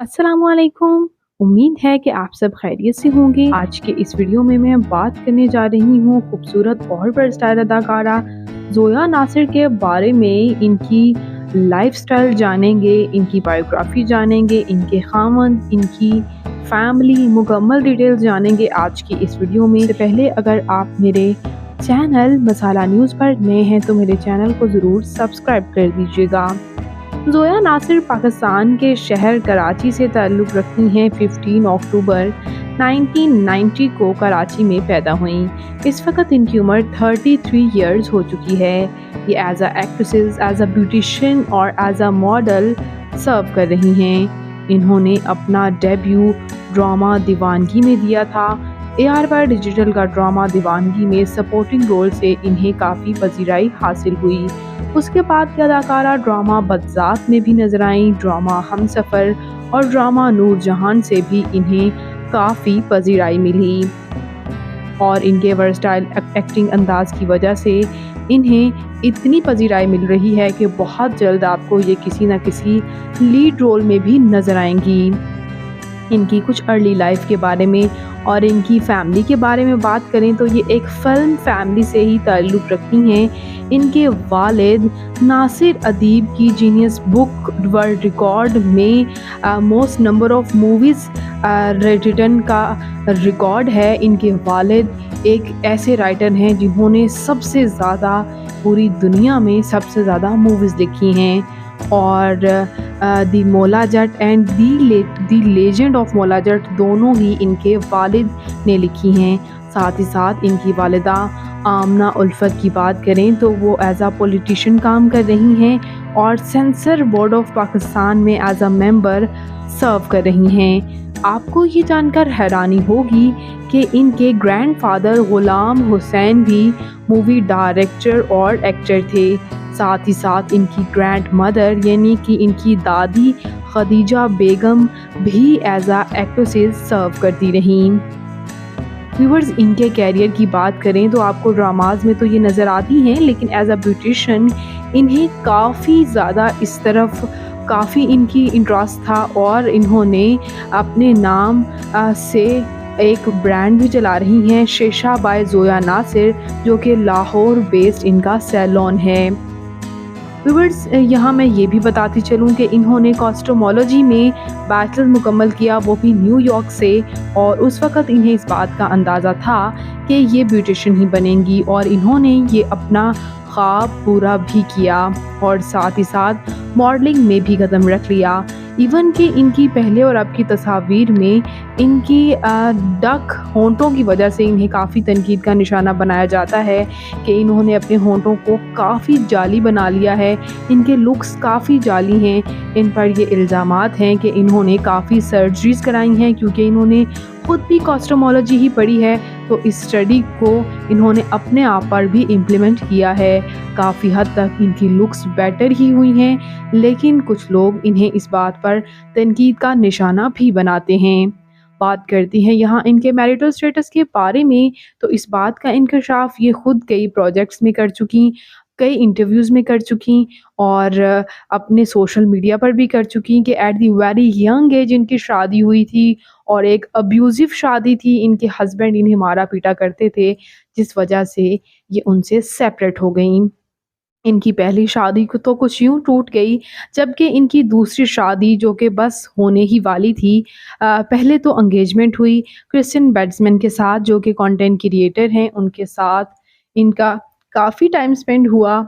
अस्सलामुअलैकुम। उम्मीद है कि आप सब खैरियत से होंगे। आज के इस वीडियो में मैं बात करने जा रही हूँ खूबसूरत और वर्सटाइल अदाकारा ज़ोया नासिर के बारे में। इनकी लाइफस्टाइल जानेंगे, इनकी बायोग्राफी जानेंगे, इनके खामन, इनकी फैमिली, मुकम्मल डिटेल्स जानेंगे आज की इस वीडियो में। इससे पहले अगर आप मेरे चैनल मसाला न्यूज़ पर नए हैं तो मेरे चैनल को ज़रूर सब्सक्राइब कर दीजिएगा। ज़ोया नासिर पाकिस्तान के शहर कराची से ताल्लुक़ रखती हैं। 15 अक्टूबर 1990 को कराची में पैदा हुईं। इस वक्त इनकी उम्र 33 इयर्स हो चुकी है। ये as a actresses, as a beautician और एज अ मॉडल सर्व कर रही हैं। इन्होंने अपना डेब्यू ड्रामा दीवानगी में दिया था। AR वाई डिजिटल का ड्रामा दीवानगी में सपोर्टिंग रोल से इन्हें काफ़ी पजीराई हासिल हुई। उसके बाद की अदाकारा ड्रामा बदज़ात में भी नजर आईं। ड्रामा हमसफ़र और ड्रामा नूरजहान से भी इन्हें काफ़ी पजीराई मिली और इनके वर्सटाइल एक्टिंग अंदाज की वजह से इन्हें इतनी पजीराई मिल रही है कि बहुत जल्द आपको ये किसी न किसी लीड रोल में भी नज़र आएंगी। इनकी कुछ अर्ली लाइफ के बारे में और इनकी फैमिली के बारे में बात करें तो ये एक फ़िल्म फैमिली से ही ताल्लुक़ रखती हैं। इनके वालिद नासिर अदीब की जीनियस बुक वर्ल्ड रिकॉर्ड में most number of movies written का रिकॉर्ड है। इनके वालिद एक ऐसे राइटर हैं जिन्होंने सबसे ज़्यादा पूरी दुनिया में सबसे ज़्यादा मूवीज़ लिखी हैं और दी Maula Jatt and the legend of Maula Jatt दोनों ही इनके वालिद ने लिखी हैं। साथ ही साथ इनकी वालिदा आमना उल्फत की बात करें तो वो एज आ पॉलिटिशियन काम कर रही हैं और सेंसर बोर्ड ऑफ पाकिस्तान में एज अ मेंबर सर्व कर रही हैं। आपको ये जानकर हैरानी होगी कि इनके ग्रैंडफादर गुलाम हुसैन भी मूवी डायरेक्टर और एक्टर थे। साथ ही साथ इनकी ग्रैंड मदर यानी कि इनकी दादी खदीजा बेगम भी एज आ एक्ट्रेसेस सर्व करती रहीं। व्यूअर्स, इनके कैरियर की बात करें तो आपको ड्रामाज में तो ये नज़र आती हैं, लेकिन एज अ ब्यूटिशियन इन्हें काफ़ी ज़्यादा इस तरफ काफ़ी इनकी इंटरेस्ट था और इन्होंने अपने नाम से एक ब्रांड भी चला रही हैं, शेशा बाय ज़ोया नासिर, जो कि लाहौर बेस्ड इनका सैलून है। व्यूअर्स, यहाँ मैं ये भी बताती चलूँ कि इन्होंने कॉस्टोमोलॉजी में बैचलर मुकम्मल किया, वो भी न्यूयॉर्क से, और उस वक़्त इन्हें इस बात का अंदाज़ा था कि ये ब्यूटिशियन ही बनेंगी और इन्होंने ये अपना ख्वाब पूरा भी किया और साथ ही साथ मॉडलिंग में भी कदम रख लिया। इवन कि इनकी पहले और अब की तस्वीर में इनकी डक होंठों की वजह से इन्हें काफ़ी तनकीद का निशाना बनाया जाता है कि इन्होंने अपने होंठों को काफ़ी जाली बना लिया है। इनके लुक्स काफ़ी जाली हैं। इन पर ये इल्ज़ामात हैं कि इन्होंने काफ़ी सर्जरीज़ कराई हैं क्योंकि इन्होंने खुद भी कॉस्टोमोलॉजी ही पढ़ी है, तो इस स्टडी को इन्होंने अपने आप पर भी इम्प्लीमेंट किया है। काफ़ी हद तक इनकी लुक्स बेटर ही हुई हैं, लेकिन कुछ लोग इन्हें इस बात पर तनकीद का निशाना भी बनाते हैं। बात करती हैं यहाँ इनके मैरिटल स्टेटस के बारे में, तो इस बात का इंकशाफ ये खुद कई प्रोजेक्ट्स में कर चुकी, कई इंटरव्यूज़ में कर चुकी और अपने सोशल मीडिया पर भी कर चुकी कि at the very young age इनकी शादी हुई थी और एक अब्यूज़िव शादी थी। इनके हस्बैंड इन्हें मारा पीटा करते थे, जिस वजह से ये उनसे सेपरेट हो गईं। इनकी पहली शादी को तो कुछ यूँ टूट गई, जबकि इनकी दूसरी शादी जो कि बस होने ही वाली थी, पहले तो एंगेजमेंट हुई क्रिस्टियन बेट्समैन के साथ, जो कि कंटेंट क्रिएटर हैं। उनके साथ इनका काफ़ी टाइम स्पेंड हुआ,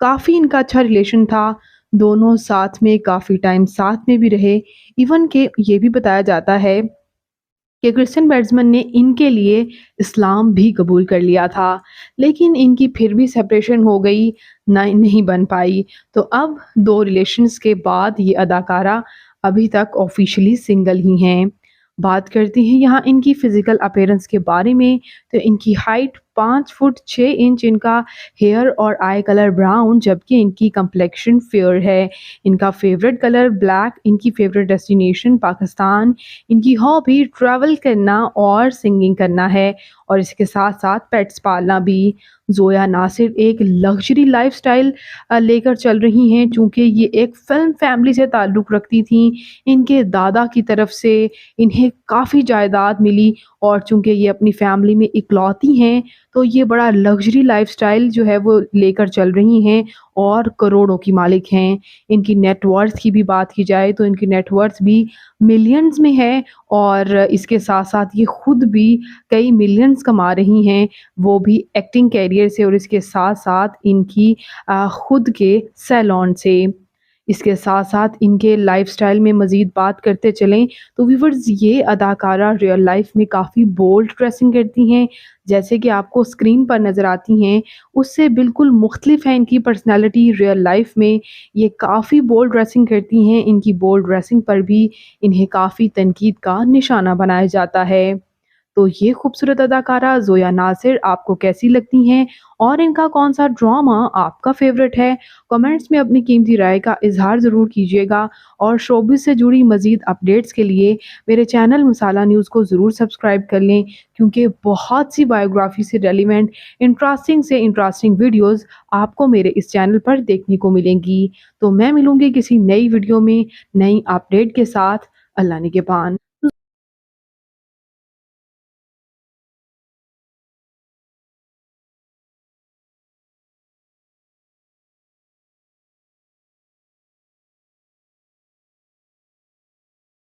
काफ़ी इनका अच्छा रिलेशन था, दोनों साथ में काफ़ी टाइम साथ में भी रहे। इवन कि ये भी बताया जाता है कि क्रिस्टियन बेट्समैन ने इनके लिए इस्लाम भी कबूल कर लिया था, लेकिन इनकी फिर भी सेपरेशन हो गई, नहीं बन पाई। तो अब 2 रिलेशंस के बाद ये अदाकारा अभी तक ऑफिशियली सिंगल ही हैं। बात करते हैं यहाँ इनकी फ़िज़िकल अपीयरेंस के बारे में, तो इनकी हाइट 5 फुट 6 इंच, इनका हेयर और आई कलर ब्राउन, जबकि इनकी कम्प्लेक्शन फेयर है। इनका फेवरेट कलर ब्लैक, इनकी फेवरेट डेस्टिनेशन पाकिस्तान, इनकी हॉबी ट्रैवल करना और सिंगिंग करना है, और इसके साथ-साथ पेट्स पालना भी। ज़ोया नासिर एक लग्ज़री लाइफ़स्टाइल लेकर चल रही हैं, चूँकि ये एक फ़िल्म फैमिली से ताल्लुक़ रखती थीं। इनके दादा की तरफ से इन्हें काफ़ी जायदाद मिली, और चूँकि ये अपनी फैमिली में इकलौती हैं, तो ये बड़ा लग्ज़री लाइफ़स्टाइल जो है वो लेकर चल रही हैं और करोड़ों की मालिक हैं। इनकी नेट वर्थ की भी बात की जाए तो इनकी नेट वर्थ भी मिलियंस में है, और इसके साथ-साथ ये खुद भी कई मिलियंस कमा रही हैं, वो भी एक्टिंग करियर से, और इसके साथ-साथ इनकी खुद के सैलून से। इसके साथ-साथ इनके लाइफ़स्टाइल में मज़ीद बात करते चलें तो व्यूअर्स, ये अदाकारा रियल लाइफ़ में काफ़ी बोल्ड ड्रेसिंग करती हैं। जैसे कि आपको स्क्रीन पर नज़र आती हैं, उससे बिल्कुल मुख्तलिफ है इनकी पर्सनैलिटी रियल लाइफ़ में। ये काफ़ी बोल्ड ड्रेसिंग करती हैं, इनकी बोल्ड ड्रेसिंग पर भी इन्हें काफ़ी तनकीद का निशाना बनाया जाता है। तो ये खूबसूरत अदाकारा ज़ोया नासिर आपको कैसी लगती हैं, और इनका कौन-सा ड्रामा आपका फ़ेवरेट है? कमेंट्स में अपनी कीमती राय का इज़हार ज़रूर कीजिएगा, और शोबिज़ से जुड़ी मज़ीद अपडेट्स के लिए मेरे चैनल मसाला न्यूज़ को ज़रूर सब्सक्राइब कर लें, क्योंकि बहुत सी बायोग्राफ़ी से रेलेवेंट इंटरेस्टिंग से इंटरेस्टिंग वीडियोज़ आपको मेरे इस चैनल पर देखने को मिलेंगी। तो मैं मिलूँगी किसी नई वीडियो में, नई अपडेट के साथ। अल्लाह निगहबान।